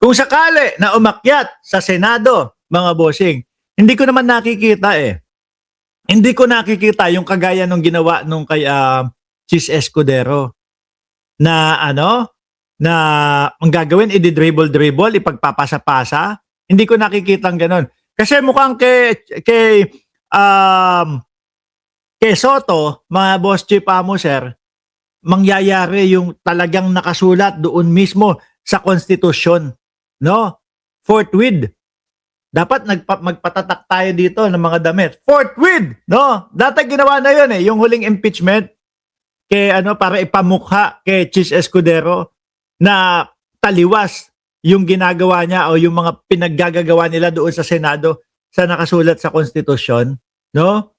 Kung sakali na umakyat sa Senado, mga bossing, hindi ko naman nakikita eh. Hindi ko nakikita yung kagaya nung ginawa nung kay Chis Escudero na na ang gagawin i-dribble, ipagpapasa-pasa. Hindi ko nakikita ang ganun. Kasi mukhang kay Soto, mga boss chief sir, mangyayari yung talagang nakasulat doon mismo sa konstitusyon, no? Forthwith. Dapat magpatatak tayo dito ng mga damit. Forthwith, no? Dati ginawa na 'yon eh, yung huling impeachment kay para ipamukha kay Chis Escudero na taliwas yung ginagawa niya o yung mga pinaggagawa nila doon sa Senado sa nakasulat sa konstitusyon, no?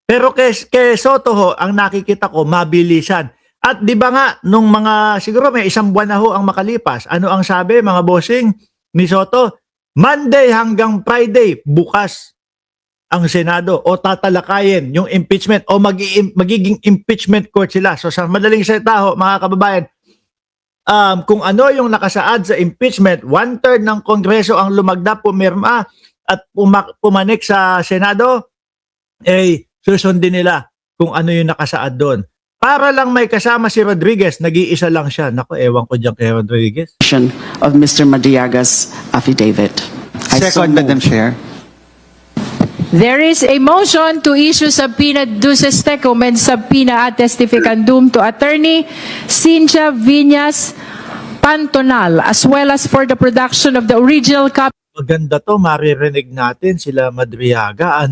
Pero kay Soto ho, ang nakikita ko mabilisan. At di ba nga nung mga siguro may isang buwan na ho ang makalipas, ano ang sabi mga bossing ni Soto? Monday hanggang Friday bukas ang Senado o tatalakayin yung impeachment o magiging impeachment court sila. So sa madaling salita ho, mga kababayan, kung ano yung nakasaad sa impeachment, 1/3 ng Kongreso ang lumagda, pumirma at pumanik sa Senado, susundin nila kung ano yung nakasaad doon. Para lang may kasama si Rodriguez, nag-iisa lang siya. Naku, ewan ko dyan kay Rodriguez. Of Mr. Madriaga's affidavit. Second, Madam Chair. There is a motion to issue subpoena duces tecum and subpoena ad testificandum to Attorney Cynthia Viñas Pantonal, as well as for the production of the original copy. Maganda to, maririnig natin sila Madriaga.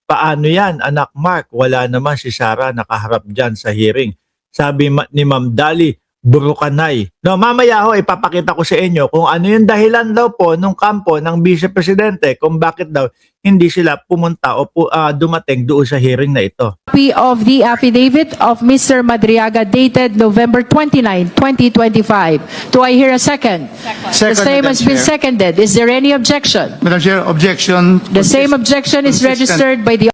Paano yan, anak Mark? Wala naman si Sara nakaharap dyan sa hearing. Sabi ni Ma'am Dali, burukanay. No, mamaya ho, ipapakita ko sa inyo kung ano yung dahilan daw po nung kampo ng Vice Presidente kung bakit daw hindi sila pumunta o dumating doon sa hearing na ito. Copy of the affidavit of Mr. Madriaga dated November 29, 2025. Do I hear a second? The same Madam has been Chair. seconded. Is there any objection? Madam Chair, objection. The same objection is consistent. registered by the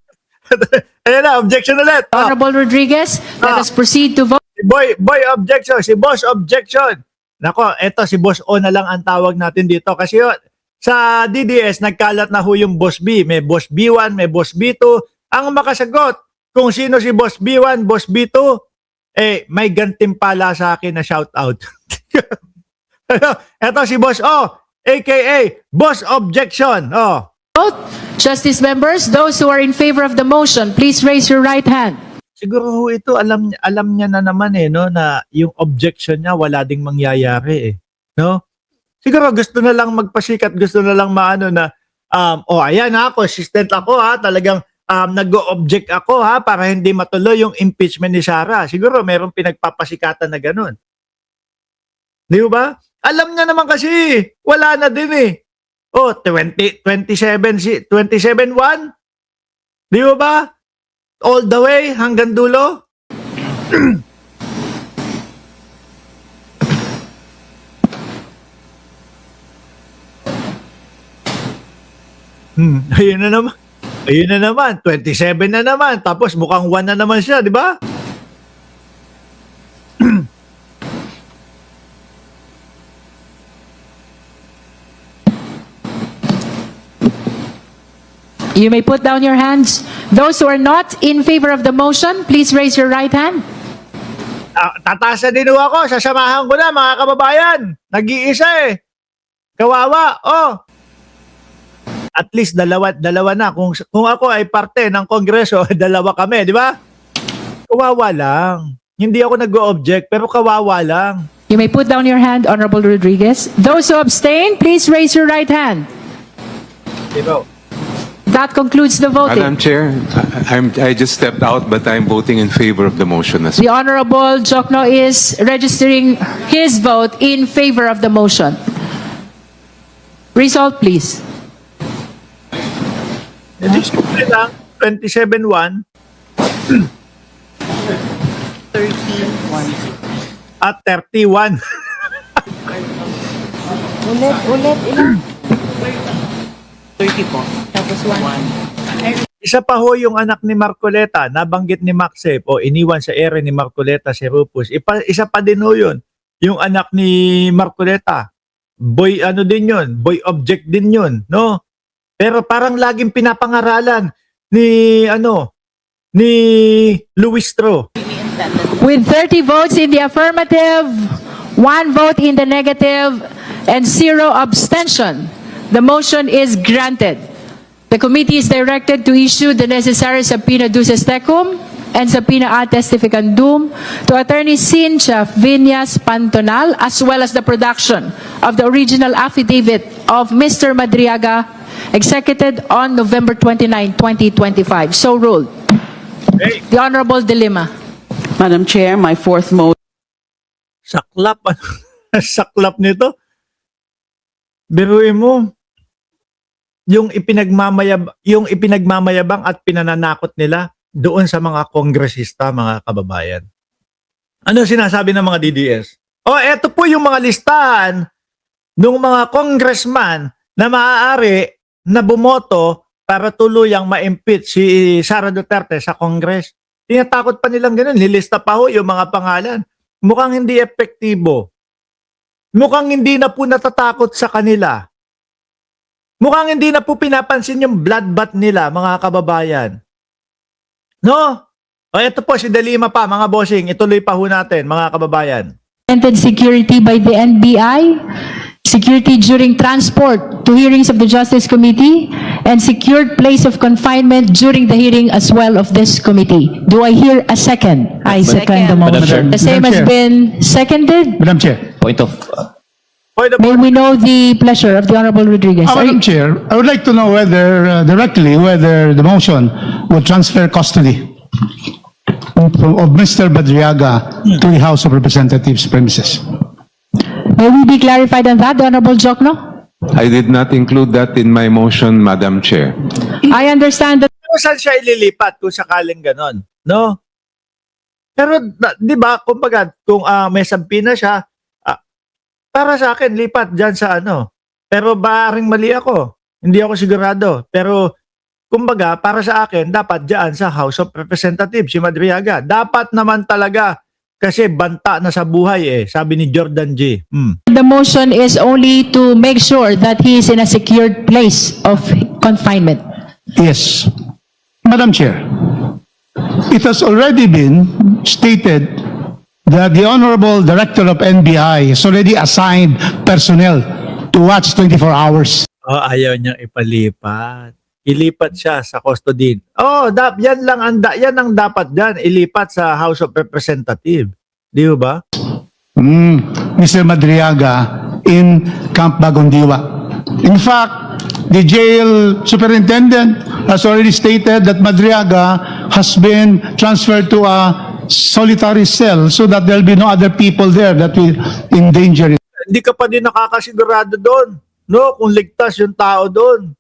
Ayan na, objection ulit. Honorable Rodriguez. Let us proceed to vote. Boy objection, si Boss objection. Nako, eto si Boss O na lang ang tawag natin dito kasi sa DDS nagkalat na ho yung Boss B, may Boss B1, may Boss B2. Ang makasagot kung sino si Boss B1, Boss B2, may gantimpala sa akin na shout out. Eto si Boss O, aka Boss objection. Vote. Justice members, those who are in favor of the motion, please raise your right hand. Siguro ho ito alam niya na naman no na yung objection niya wala ding mangyayari no? Siguro gusto na lang magpasikat, gusto na lang maano na ayan consistent ako talagang nag-o-object ako para hindi matuloy yung impeachment ni Sara. Siguro merong pinagpapasikatan na ganun. Di ba? Alam niya naman kasi wala na din 27-1? Di ba? All the way hanggang dulo? Ayun na naman. Ayun na naman. 27 na naman. Tapos mukhang 1 na naman siya, di ba? You may put down your hands. Those who are not in favor of the motion, please raise your right hand. Tatasa din ako. Sasamahan ko na, mga kababayan. Nag-iisa Kawawa. At least dalawa na. Kung ako ay parte ng Kongreso, dalawa kami, di ba? Kawawa lang. Hindi ako nag-o-object, pero kawawa lang. You may put down your hand, Honorable Rodriguez. Those who abstain, please raise your right hand. Diba? That concludes the voting. Madam Chair, I just stepped out, but I'm voting in favor of the motion as well. The Honorable Jokno is registering his vote in favor of the motion. Result, please. 27-1 at 31. Ulit, ilan? 30 po. Tapos 1. Isa pa ho yung anak ni Marcoleta, nabanggit ni Maxep o iniwan sa ere ni Marcoleta si Rufus. Isa pa din ho yun, yung anak ni Marcoleta. boy ano din yun, boy object din yun, no? Pero parang laging pinapangaralan ni Luis Tro. With 30 votes in the affirmative, 1 vote in the negative, and 0 abstention, the motion is granted. The committee is directed to issue the necessary subpoena duces tecum and subpoena ad testificandum to Attorney Cynthia Viñas Pantonal, as well as the production of the original affidavit of Mr. Madriaga, executed on November 29, 2025. So ruled. Hey, The Honorable Dilima. Madam Chair, my fourth motion saklap. Saklap nito. Biruin mo. Yung ipinagmamayabang at pinananakot nila doon sa mga kongresista, mga kababayan. Ano sinasabi ng mga DDS? Eto po yung mga listahan ng mga congressman na maaari na bumoto para tuluyang ma-impeach si Sara Duterte sa Congress. Tinatakot pa nilang ganun. Nilista pa ho yung mga pangalan. Mukhang hindi epektibo. Mukhang hindi na po natatakot sa kanila. Mukhang hindi na po pinapansin yung bloodbath nila, mga kababayan. No? Ito po si Delima pa, mga bossing. Ituloy pa ho natin, mga kababayan. Security by the NBI, security during transport to hearings of the Justice Committee, and secured place of confinement during the hearing as well of this committee. Do I hear a second? I second the Madam Chair. motion. The same has Madam Chair. been seconded. Madam Chair. Point of Point of May we know the pleasure of the Honorable Rodriguez? Are Madam you- Chair, I would like to know whether whether the motion would transfer custody of Mr. Badriaga to the House of Representatives premises. May we be clarified on that, the Honorable Jokno? I did not include that in my motion, Madam Chair. I understand that Kung saan siya ililipat kung sakaling ganon, no? Pero, di ba, kumbaga, kung may sampina siya, para sa akin, lipat dyan sa ano. Pero baring mali ako. Hindi ako sigurado. Pero, kumbaga, para sa akin, dapat dyan sa House of Representatives, si Madriaga. Dapat naman talaga, kasi banta na sa buhay sabi ni Jordan G. the motion is only to make sure that he is in a secured place of confinement. Yes. Madam Chair, it has already been stated that the Honorable Director of NBI has already assigned personnel to watch 24 hours. Ayaw niyang ipalipat. Ilipat siya sa custody. Yan ang dapat dyan. Ilipat sa House of Representatives. Di ba? Mr. Madriaga in Camp Bagondiwa. In fact, the jail superintendent has already stated that Madriaga has been transferred to a solitary cell so that there'll be no other people there that will endanger it. Hindi ka pa din nakakasigurado doon. No, kung ligtas yung tao doon.